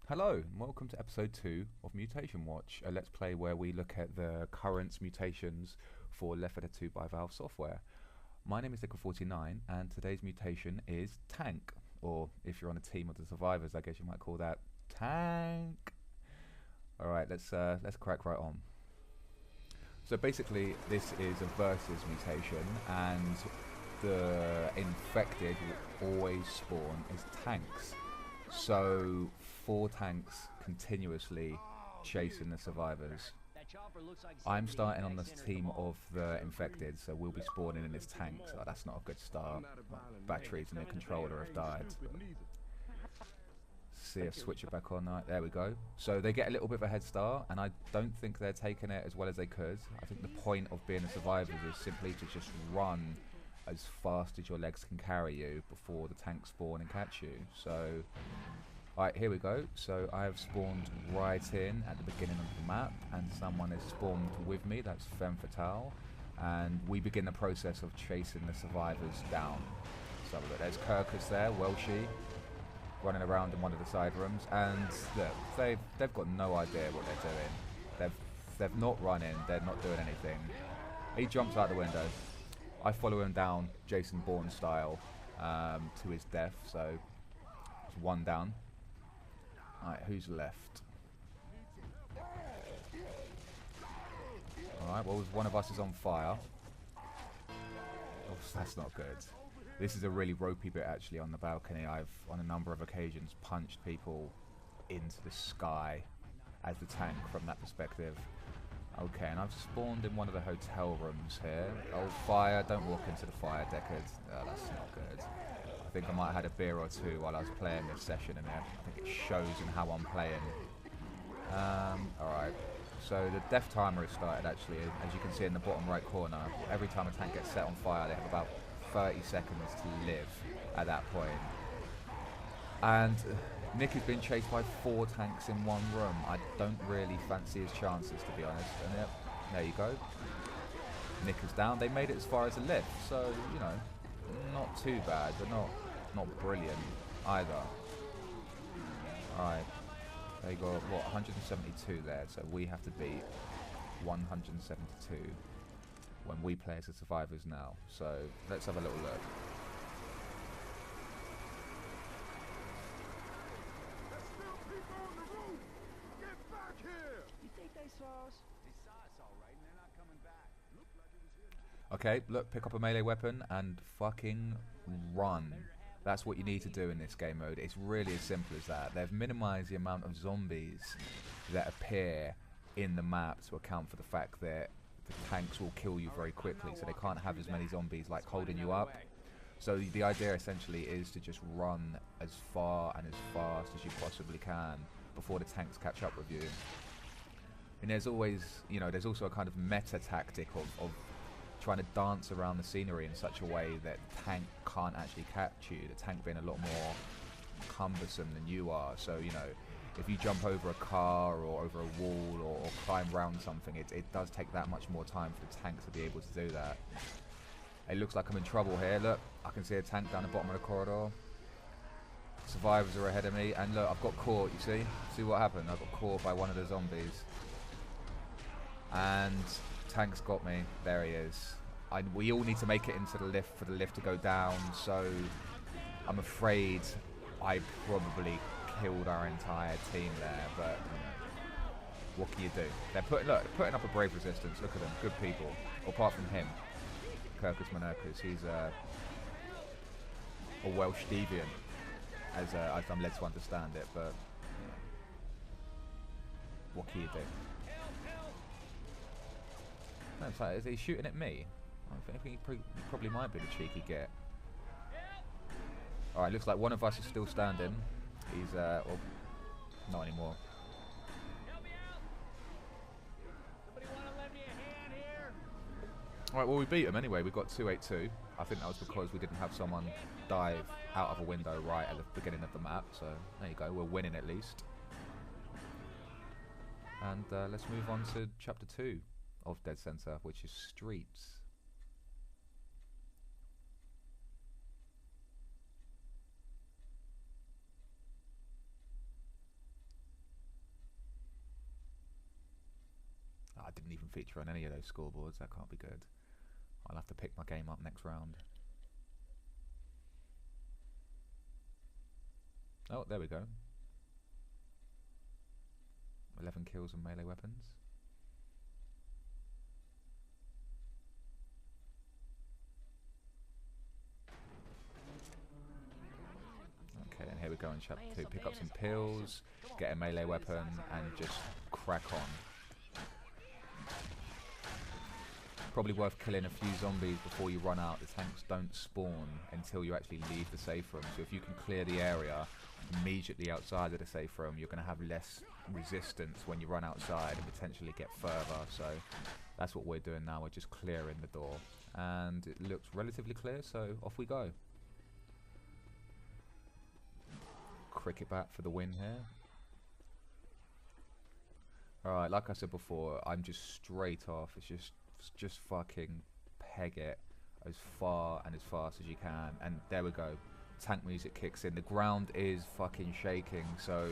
Hello, and welcome to episode 2 of Mutation Watch, a let's play where we look at the current mutations for Left 4 Dead 2 by Valve software. My name is Liquid49, and today's mutation is Tank, or if you're on a team of the survivors, I guess you might call that Tank. Alright, let's crack right on. So basically, this is a versus mutation, and the infected will always spawn as tanks. So 4 tanks continuously chasing the survivors. I'm starting on this team of the infected, so we'll be spawning in as tanks. Oh, that's not a good start. My batteries and the controller have died. See if switch it back on. There we go. So they get a little bit of a head start, and I don't think they're taking it as well as they could. I think the point of being a survivor is simply to just run as fast as your legs can carry you before the tanks spawn and catch you. So, alright, here we go. So I have spawned right in at the beginning of the map, and someone has spawned with me. That's Femme Fatale, and we begin the process of chasing the survivors down. So there's Kirkus there, Welshie, running around in one of the side rooms, and look, they've got no idea what they're doing. They've not run in, they're not doing anything. He jumps out the window. I follow him down Jason Bourne style to his death, so it's 1 down. Alright, who's left? Alright, well, one of us is on fire. Oh, that's not good. This is a really ropey bit actually on the balcony. I've, on a number of occasions, punched people into the sky as the tank from that perspective. Okay, and I've spawned in one of the hotel rooms here. Oh, fire, don't walk into the fire, Deckard. Oh, that's not good. I think I might have had a beer or two while I was playing this session in there. I think it shows in how I'm playing. Alright, so the death timer has started actually, as you can see in the bottom right corner. Every time a tank gets set on fire, they have about 30 seconds to live at that point. And Nick has been chased by 4 tanks in one room. I don't really fancy his chances, to be honest. And yep, there you go. Nick is down. They made it as far as the lift, so, you know, not too bad, but not brilliant either. Alright, they got, what, 172 there, so we have to beat 172 when we play as the survivors now. So, let's have a little look. Okay, look, pick up a melee weapon and fucking run. That's what you need to do in this game mode. It's really as simple as that. They've minimized the amount of zombies that appear in the map to account for the fact that the tanks will kill you very quickly, so they can't have as many zombies like holding you up. So the idea essentially is to just run as far and as fast as you possibly can before the tanks catch up with you. And there's always, you know, there's also a kind of meta tactic of trying to dance around the scenery in such a way that the tank can't actually catch you, the tank being a lot more cumbersome than you are. So, you know, if you jump over a car or over a wall or climb around something, it does take that much more time for the tank to be able to do that. It looks like I'm in trouble here. Look, I can see a tank down the bottom of the corridor. Survivors are ahead of me, and look, I've got caught, you see? See what happened? I got caught by one of the zombies. And tank's got me. There he is. We all need to make it into the lift for the lift to go down, so I'm afraid I probably killed our entire team there, but you know, what can you do? They're putting up a brave resistance. Look at them, good people. Apart from him, Kirkus Monerkus, he's a Welsh deviant, as I'm led to understand it, but you know, what can you do? No, it's like, is he shooting at me? I think he probably might be the cheeky git. Alright, looks like one of us is still standing. He's, well, not anymore. Alright, well, we beat him anyway. We got 282. I think that was because we didn't have someone dive out of a window right at the beginning of the map. So, there you go. We're winning at least. And let's move on to Chapter 2 of Dead Center, which is Streets. even feature on any of those scoreboards. That can't be good. I'll have to pick my game up next round. Oh, there we go. 11 kills and melee weapons. Okay, and here we go in chapter 2. Pick up some pills, get a melee weapon, and just crack on. Probably worth killing a few zombies before you run out. The tanks don't spawn until you actually leave the safe room. So if you can clear the area immediately outside of the safe room, you're going to have less resistance when you run outside and potentially get further. So that's what we're doing now. We're just clearing the door. And it looks relatively clear, so off we go. Cricket bat for the win here. Alright, like I said before, I'm just straight off. It's just fucking peg it as far and as fast as you can. And there we go. Tank music kicks in. The ground is fucking shaking, so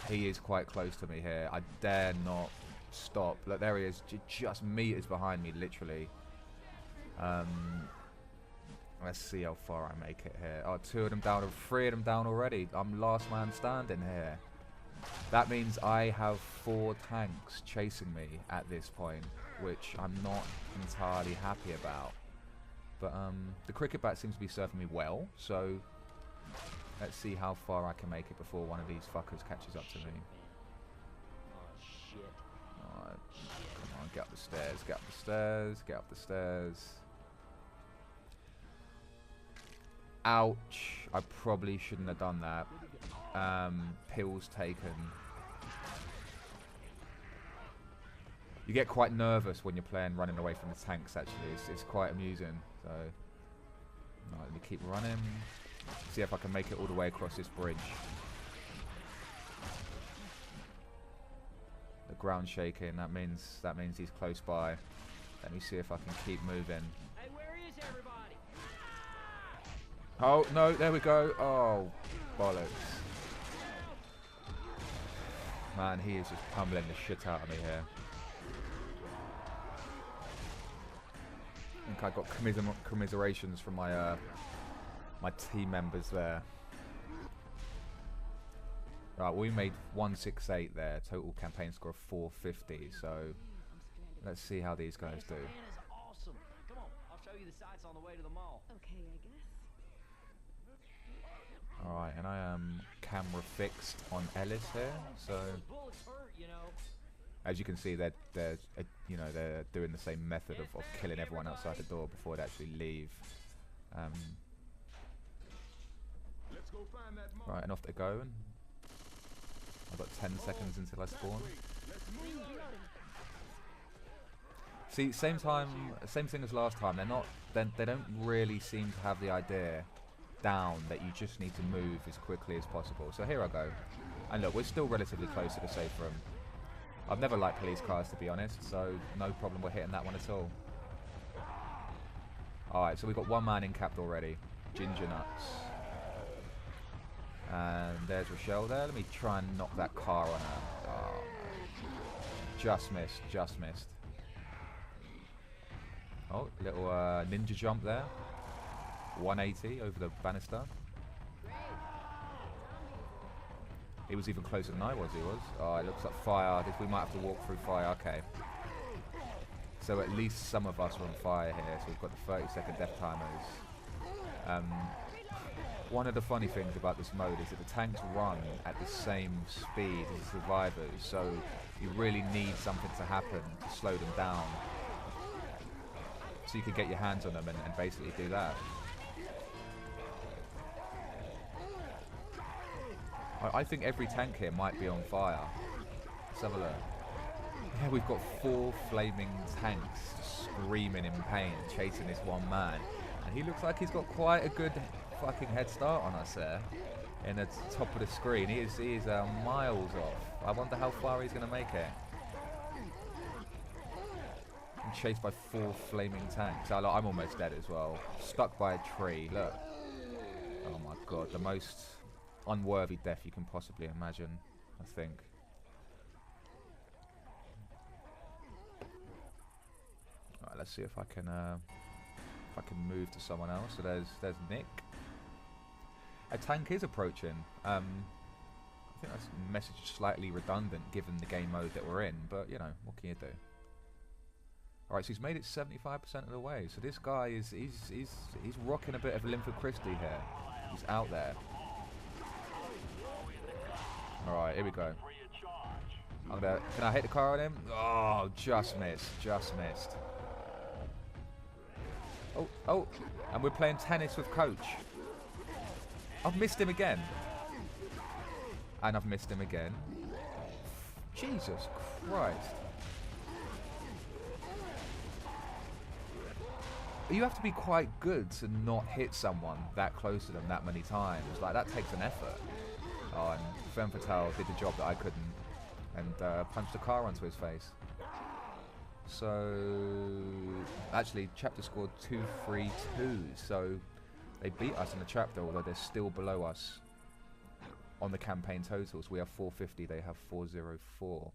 he is quite close to me here. I dare not stop. Look, there he is, just meters behind me, literally. Let's see how far I make it here. Oh, 2 of them down, or 3 of them down already. I'm last man standing here. That means I have 4 tanks chasing me at this point, which I'm not entirely happy about. But the cricket bat seems to be serving me well, so let's see how far I can make it before one of these fuckers catches up to me. Oh shit. Alright, come on, get up the stairs, get up the stairs, get up the stairs. Ouch, I probably shouldn't have done that. Pills taken. You get quite nervous when you're playing running away from the tanks, actually. It's quite amusing. So, right, let me keep running. See if I can make it all the way across this bridge. The ground shaking, that means he's close by. Let me see if I can keep moving. Hey, where is everybody? Oh, no, there we go. Oh, bollocks. Man, he is just pummeling the shit out of me here. I think I got commiserations from my my team members there. Right, we made 168 there. Total campaign score of 450. So let's see how these guys do. Awesome. Come on, I'll show you the sights on the way to the mall. Okay, I guess. Alright, and I am camera fixed on Ellis here, so Bullets hurt, you know. as you can see, they're you know, they're doing the same method of killing everyone outside the door before they actually leave. Right, and off they go. I've got 10 seconds until I spawn. See, same thing as last time. They don't really seem to have the idea down that you just need to move as quickly as possible. So here I go. And look, we're still relatively close to the safe room. I've never liked police cars, to be honest, so no problem we're hitting that one at all. Alright, so we've got one man in capped already. Ginger Nuts. And there's Rochelle there. Let me try and knock that car on her. Oh, no. Just missed, just missed. Oh, little ninja jump there. 180 over the banister. He was even closer than I was, he was. Oh, it looks like fire. We might have to walk through fire. Okay. So at least some of us are on fire here. So we've got the 30-second death timers. One of the funny things about this mode is that the tanks run at the same speed as the survivors. So you really need something to happen to slow them down. So you can get your hands on them and basically do that. I think every tank here might be on fire. Let's have a look. Yeah, we've got 4 flaming tanks screaming in pain, chasing this one man. And he looks like he's got quite a good fucking head start on us there. In the top of the screen. He is miles off. I wonder how far he's going to make it. I'm chased by 4 flaming tanks. I'm almost dead as well. Stuck by a tree. Look. Oh my god, the most unworthy death you can possibly imagine, I think. Alright, let's see if I can move to someone else. So there's Nick. A tank is approaching. I think that's message slightly redundant given the game mode that we're in, but you know, what can you do? Alright, so he's made it 75% of the way. So this guy he's rocking a bit of Linford Christie here. He's out there. Alright, here we go. Can I hit the car on him? Oh, just missed. Just missed. Oh, and we're playing tennis with Coach. I've missed him again. And I've missed him again. Jesus Christ. You have to be quite good to not hit someone that close to them that many times. Like, that takes an effort. Oh, and Femme Fatale did the job that I couldn't. And punched a car onto his face. So, actually, chapter scored 2-3-2. So, they beat us in the chapter, although they're still below us on the campaign totals. We have 450, they have 404.